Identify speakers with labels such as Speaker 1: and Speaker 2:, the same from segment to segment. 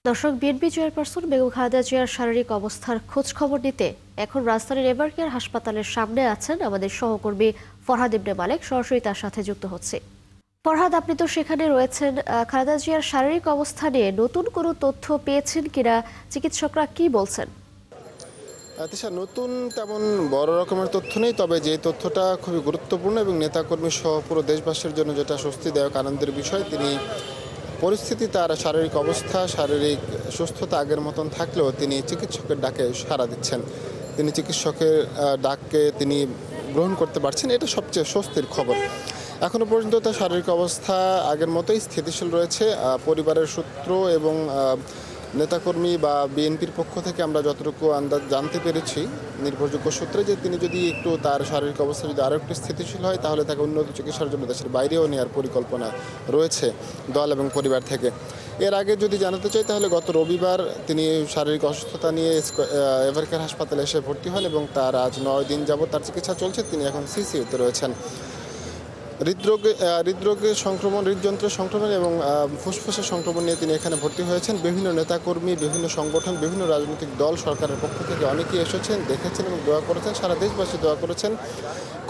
Speaker 1: দর্শক, BNP chairperson Begum Khaleda জিয়ার শারীরিক অবস্থার খোঁজ খবর নিতে এখন রাজধানীর এভারকেয়ার হাসপাতালের সামনে আছেন আমাদের সহকর্মী ফরহাদ ইবনে মালেক। সরাসরি তার সাথে যুক্ত হচ্ছে। ফরহাদ, আপনি তো সেখানে রয়েছেন। খালেদা জিয়ার শারীরিক অবস্থা নিয়ে নতুন কোনো তথ্য পেয়েছেন কিনা, চিকিৎসকরা কি বলছেন?
Speaker 2: নতুন তেমন বড় রকমের তথ্য নেই, তবে যে তথ্যটা খুবই গুরুত্বপূর্ণ এবং নেতাকর্মী সহ পুরো দেশবাসীর জন্য যেটা স্বস্তিদায়ক আনন্দের বিষয়, তিনি পরিস্থিতি, তার শারীরিক অবস্থা, শারীরিক সুস্থতা আগের মতন থাকলেও তিনি চিকিৎসকের ডাকে সাড়া দিচ্ছেন। তিনি চিকিৎসকের ডাককে তিনি গ্রহণ করতে পারছেন, এটা সবচেয়ে স্বস্তির খবর। এখনও পর্যন্ত তার শারীরিক অবস্থা আগের মতোই স্থিতিশীল রয়েছে। পরিবারের সূত্র এবং নেতাকর্মী বা বিএনপির পক্ষ থেকে আমরা যতটুকু আন্দাজ জানতে পেরেছি নির্ভরযোগ্য সূত্রে, যে তিনি যদি একটু তার শারীরিক অবস্থা যদি আরও একটু স্থিতিশীল হয়, তাহলে তাকে উন্নত চিকিৎসার জন্য দেশের বাইরেও নেওয়ার পরিকল্পনা রয়েছে দল এবং পরিবার থেকে। এর আগে যদি জানাতে চাই, তাহলে গত রবিবার তিনি শারীরিক অসুস্থতা নিয়ে এভারকেয়ার হাসপাতালে এসে ভর্তি হন এবং তার আজ 9 দিন যাবত তার চিকিৎসা চলছে। তিনি এখন সিসিইউতে রয়েছেন। হৃদরোগের সংক্রমণ, হৃদযন্ত্রের সংক্রমণ এবং ফুসফুসের সংক্রমণ নিয়ে তিনি এখানে ভর্তি হয়েছেন। বিভিন্ন নেতাকর্মী, বিভিন্ন সংগঠন, বিভিন্ন রাজনৈতিক দল, সরকারের পক্ষ থেকে অনেকেই এসেছেন, দেখেছেন এবং দোয়া করেছেন। সারা দেশবাসী দোয়া করেছেন।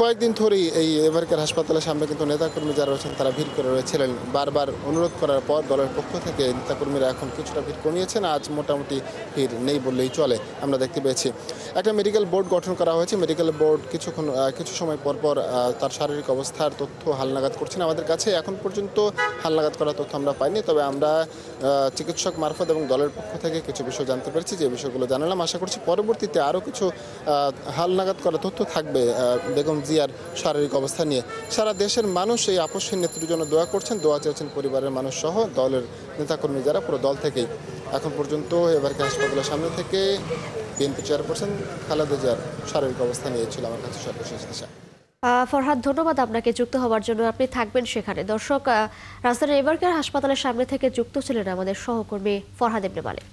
Speaker 2: কয়েকদিন ধরেই এই এভারকেয়ার হাসপাতালের সামনে কিন্তু নেতাকর্মী যারা রয়েছেন তারা ভিড় করে রয়েছিলেন। বারবার অনুরোধ করার পর দলের পক্ষ থেকে নেতাকর্মীরা এখন কিছুটা ভিড় কমিয়েছেন। আজ মোটামুটি ভিড় নেই বললেই চলে, আমরা দেখতে পেয়েছি। একটা মেডিকেল বোর্ড গঠন করা হয়েছে। মেডিকেল বোর্ড কিছু সময় পর পর তার শারীরিক অবস্থার তথ্য হালনাগাদ করছেন। আমাদের কাছে এখন পর্যন্ত হালনাগাদ করা তথ্য আমরা পাইনি, তবে আমরা চিকিৎসক মারফত এবং দলের পক্ষ থেকে কিছু বিষয় জানতে পেরেছি, যে বিষয়গুলো জানালাম। আশা করছি পরবর্তীতে আরও কিছু হালনাগাদ করা তথ্য থাকবে বেগম জিয়ার শারীরিক অবস্থা নিয়ে। সারা দেশের মানুষ এই আপসহীন নেত্রীর জন্য দোয়া করছেন, দোয়া চেয়েছেন পরিবারের মানুষ সহ দলের নেতাকর্মী যারা, পুরো দল থেকেই। এখন পর্যন্ত এভারকেয়ার হাসপাতালের সামনে থেকে বিএনপি চেয়ারপারসন খালেদা জিয়ার শারীরিক অবস্থা নিয়ে ছিল আমার কাছে সর্বশেষ দিশা।
Speaker 1: ফরহাদ, ধন্যবাদ আপনাকে যুক্ত হওয়ার জন্য। আপনি থাকবেন সেখানে। দর্শক, রাজধানীর এভারকেয়ার হাসপাতালের সামনে থেকে যুক্ত ছিলেন আমাদের সহকর্মী ফরহাদ ইবনে মালেক।